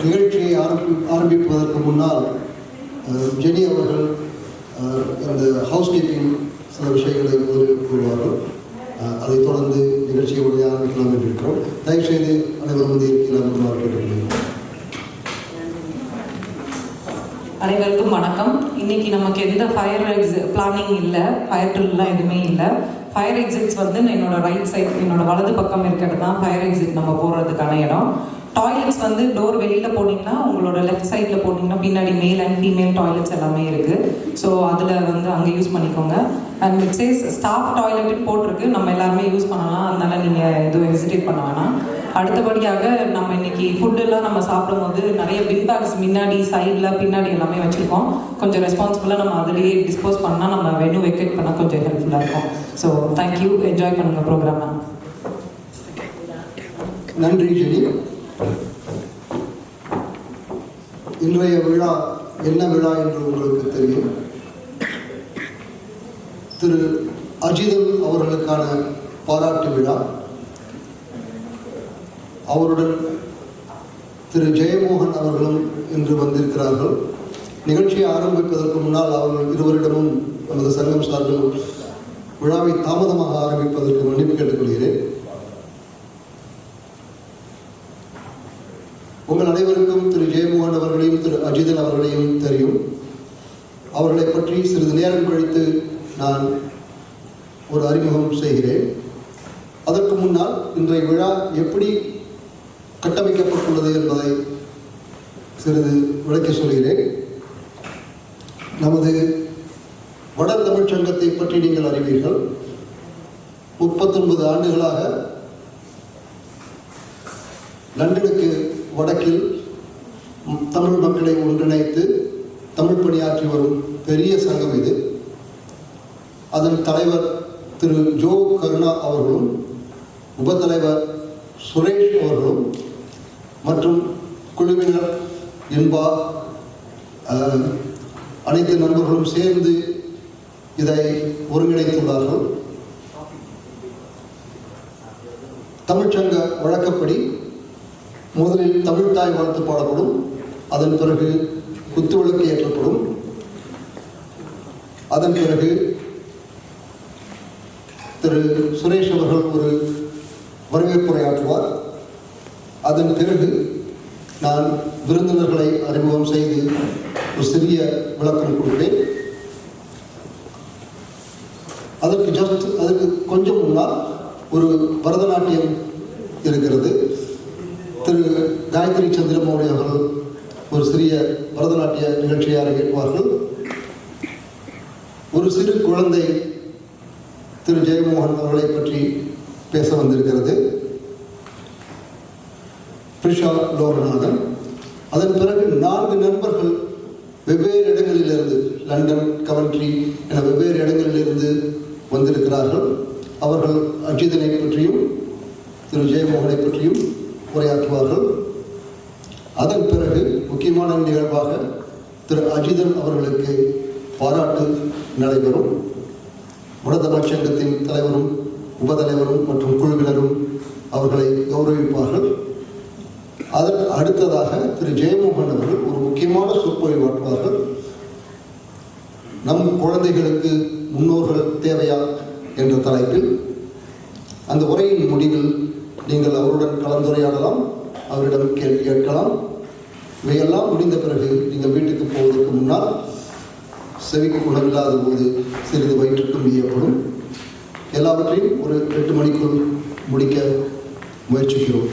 நிகழ்ச்சியை ஆரம்பிப்பதற்கு முன்னால் ஜெனி அவர்கள் இந்த ஹவுஸ் கீப்பிங் சில விஷயங்களை கூறுவார்கள். அதைத் தொடர்ந்து நிகழ்ச்சியை உடனே ஆரம்பிக்கலாம் என்று இருக்கிறோம். தயவுசெய்து அனைவரும் வந்து இருக்கலாம் கேட்டுக்கொள்கிறேன். அனைவருக்கும் வணக்கம். இன்னைக்கு நமக்கு எந்த ஃபயர் பிளானிங் இல்லை, ஃபயர் ட்ரில்லாம் எதுவுமே இல்லை. ஃபயர் எக்ஸிட்ஸ் வந்து என்னோட ரைட் சைட், என்னோட வலது பக்கம் இருக்கிறது தான் ஃபயர் எக்ஸிட் நம்ம போகிறதுக்கான இடம். டாய்லெட்ஸ் வந்து டோர் வெளியில் போனீங்கன்னா உங்களோட லெஃப்ட் சைடில் போனீங்கன்னா பின்னாடி மேல் அண்ட் ஃபீமேல் டாய்லெட்ஸ் எல்லாமே இருக்குது. ஸோ அதில் வந்து அங்கே யூஸ் பண்ணிக்கோங்க. And it chase staff toilet போட்டிருக்கு, நம்ம எல்லாருமே யூஸ் பண்ணலாம். அதனால நீங்கள் எதுவும் ஹெசிடேட் பண்ண வேணாம். அடுத்தபடியாக நம்ம இன்னைக்கு ஃபுட்டெல்லாம் நம்ம சாப்பிடும்போது நிறைய பின் பேக்ஸ் முன்னாடி சைடில் பின்னாடி எல்லாமே வச்சுருக்கோம். கொஞ்சம் ரெஸ்பான்சிபிளாக நம்ம அதிலேயே டிஸ்போஸ் பண்ணால் நம்ம வெனு வெக்கேட் பண்ணால் கொஞ்சம் ஹெல்ப்ஃபுல்லாக இருக்கும். ஸோ தேங்க்யூ, என்ஜாய் பண்ணுங்கள் ப்ரோக்ராமை. நன்றி ஜெனி. இன்றைய விழா என்ன விழா என்று உங்களுக்கு தெரியும். திரு அஜிதன் அவர்களுக்கான பாராட்டு விழா. அவருடன் திரு ஜெயமோகன் அவர்களும் இன்று வந்திருக்கிறார்கள். நிகழ்ச்சியை ஆரம்பிப்பதற்கு முன்னால் அவர்கள் இருவரிடமும் நமது சங்கம் சார்பில் விழாவை தாமதமாக ஆரம்பிப்பதற்கு மன்னிப்பு கேட்டுக்கொள்கிறேன். உங்கள் அனைவருக்கும் திரு ஜெயமோகன் அவர்களையும் திரு அஜிதன் அவர்களையும் தெரியும். அவர்களை பற்றி சிறிது நேரம் கழித்து நான் ஒரு அறிமுகம் செய்கிறேன். அதற்கு முன்னால் இன்றைய விழா எப்படி கட்டமைக்கப்பட்டுள்ளது என்பதை சிறிது விளக்கி சொல்கிறேன். நமது வட தமிழ்ச் சங்கத்தை பற்றி நீங்கள் அறிவீர்கள். 39 ஆண்டுகளாக லண்டனுக்கு வடக்கில் தமிழ் மக்களை ஒன்றிணைத்து தமிழ் பணியாற்றி வரும் பெரிய சங்கம் இது. அதன் தலைவர் திரு ஜோ கருணா அவர்களும் உபத்தலைவர் சுரேஷ் அவர்களும் மற்றும் குழுவினர் என்பா அனைத்து நண்பர்களும் சேர்ந்து இதை ஒருங்கிணைத்துள்ளார்கள். தமிழ்ச்சங்க வழக்கப்படி முதலில் தமிழ்த்தாய் வாழ்த்து பாடப்படும். அதன் பிறகு குத்துவிளக்கு ஏற்றப்படும். அதன் பிறகு திரு சுரேஷ் அவர்கள் ஒரு வரவேற்புரையாற்றுவார். அதன் பிறகு நான் விருந்தினர்களை அறிமுகம் செய்து ஒரு சிறிய விளக்கம் கொடுப்பேன். அதற்கு கொஞ்சம் முன்னால் ஒரு பரதநாட்டியம் இருக்கிறது. திரு காயத்ரி சந்திரமௌலி அவர்கள் ஒரு சிறிய பரதநாட்டிய நிகழ்ச்சியை அரங்கேற்றுவார்கள். ஒரு சிறு குழந்தை திரு ஜெயமோகன் அவர்களை பற்றி பேச வந்திருக்கிறது, பிரிஷா லோகநாதன். அதன் பிறகு 4 நண்பர்கள் வெவ்வேறு இடங்களிலிருந்து, லண்டன், கவன்ட்ரி என வெவ்வேறு இடங்களிலிருந்து வந்திருக்கிறார்கள். அவர்கள் அஜிதனை பற்றியும் திரு ஜெயமோகனை பற்றியும் உரையாற்றுவார்கள். அதன் பிறகு முக்கியமான நிகழ்வாக திரு அஜிதன் அவர்களுக்கு பாராட்டு நடைபெறும். வடதமிழ்ச் சங்கத்தின் தலைவரும் உபதலைவரும் மற்றும் குழுவினரும் அவர்களை கௌரவிப்பார்கள். அதற்கு அடுத்ததாக திரு ஜெயமோகன் அவர்கள் ஒரு முக்கியமான சொற்பொழிவாற்றுவார்கள். நம் குழந்தைகளுக்கு முன்னோர்கள் தேவையா என்ற தலைப்பில். அந்த உரையின் முடிவில் நீங்கள் அவருடன் கலந்துரையாடலாம், அவரிடம் கேள்வி கேட்கலாம். இவையெல்லாம் முடிந்த பிறகு நீங்கள் வீட்டுக்கு போவதற்கு முன்னால் செவிக்கு குணமில்லாத போது சிறிது வயிற்றுக்கும் வீயப்படும். எல்லாவற்றையும் ஒரு 8 மணிக்குள் முடிக்க முயற்சிக்கிறோம்.